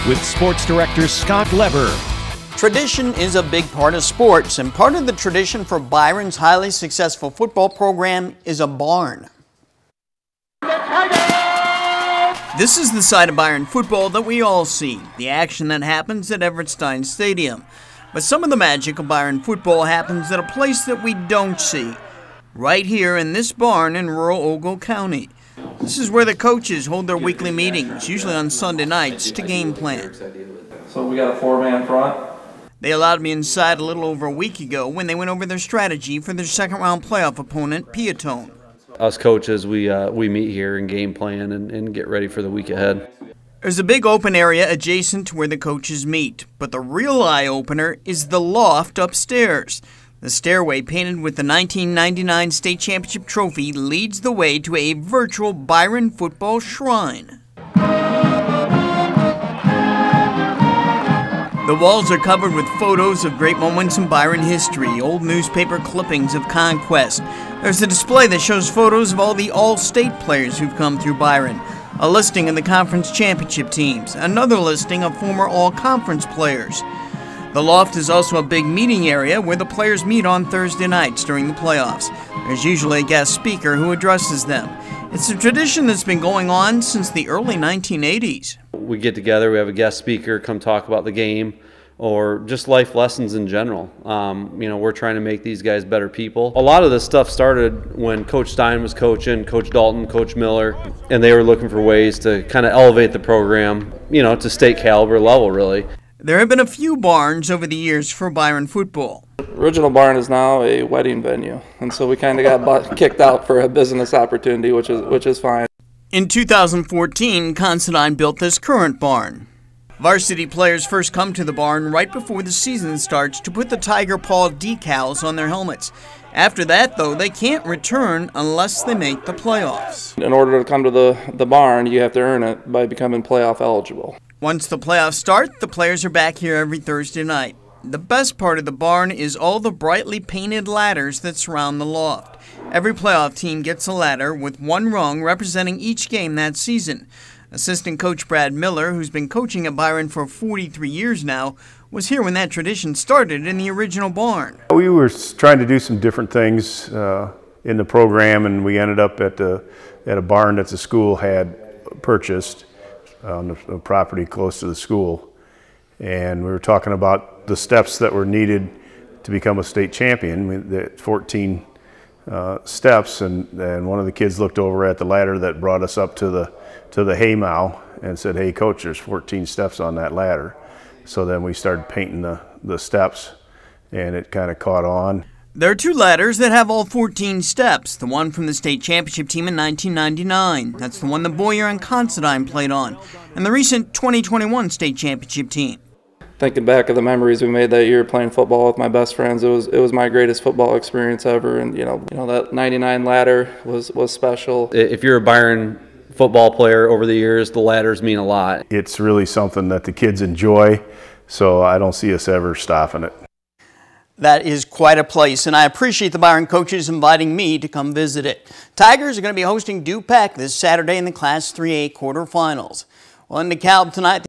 with sports director Scott Leber. Tradition is a big part of sports, and part of the tradition for Byron's highly successful football program is a barn. This is the side of Byron football that we all see, the action that happens at Everett Stein Stadium. But some of the magic of Byron football happens at a place that we don't see, right here in this barn in rural Ogle County. This is where the coaches hold their weekly meetings, usually on Sunday nights, to game plan. So we got a 4-man front. They allowed me inside a little over a week ago when they went over their strategy for their second-round playoff opponent, Piatone. Us coaches, we meet here and game plan and get ready for the week ahead. There's a big open area adjacent to where the coaches meet, but the real eye-opener is the loft upstairs. The stairway, painted with the 1999 state championship trophy, leads the way to a virtual Byron football shrine. The walls are covered with photos of great moments in Byron history, old newspaper clippings of conquest. There's a display that shows photos of all the all-state players who've come through Byron, a listing of the conference championship teams, another listing of former all-conference players. The loft is also a big meeting area where the players meet on Thursday nights during the playoffs. There's usually a guest speaker who addresses them. It's a tradition that's been going on since the early 1980s. We get together, we have a guest speaker come talk about the game or just life lessons in general. We're trying to make these guys better people. A lot of this stuff started when Coach Stein was coaching, Coach Dalton, Coach Miller, and they were looking for ways to kind of elevate the program, to state caliber level, really. There have been a few barns over the years for Byron football. The original barn is now a wedding venue, and so we kind of got kicked out for a business opportunity, which is fine. In 2014, Considine built this current barn. Varsity players first come to the barn right before the season starts to put the Tiger Paw decals on their helmets. After that, though, they can't return unless they make the playoffs. In order to come to the barn, you have to earn it by becoming playoff eligible. Once the playoffs start, the players are back here every Thursday night. The best part of the barn is all the brightly painted ladders that surround the loft. Every playoff team gets a ladder with one rung representing each game that season. Assistant coach Brad Miller, who's been coaching at Byron for 43 years now, was here when that tradition started in the original barn. We were trying to do some different things in the program, and we ended up at a barn that the school had purchased on the property close to the school. And we were talking about the steps that were needed to become a state champion. The 14 steps, and one of the kids looked over at the ladder that brought us up to the haymow and said, "Hey coach, there's 14 steps on that ladder." So then we started painting the steps, and it kind of caught on. There are two ladders that have all 14 steps. The one from the state championship team in 1999. That's the one that Boyer and Considine played on. And the recent 2021 state championship team. Thinking back of the memories we made that year playing football with my best friends, it was my greatest football experience ever. And that 99 ladder was special. If you're a Byron football player over the years, the ladders mean a lot. It's really something that the kids enjoy, so I don't see us ever stopping it. That is quite a place, and I appreciate the Byron coaches inviting me to come visit it. Tigers are going to be hosting DuPac this Saturday in the Class 3A quarterfinals. Well, in DeKalb tonight,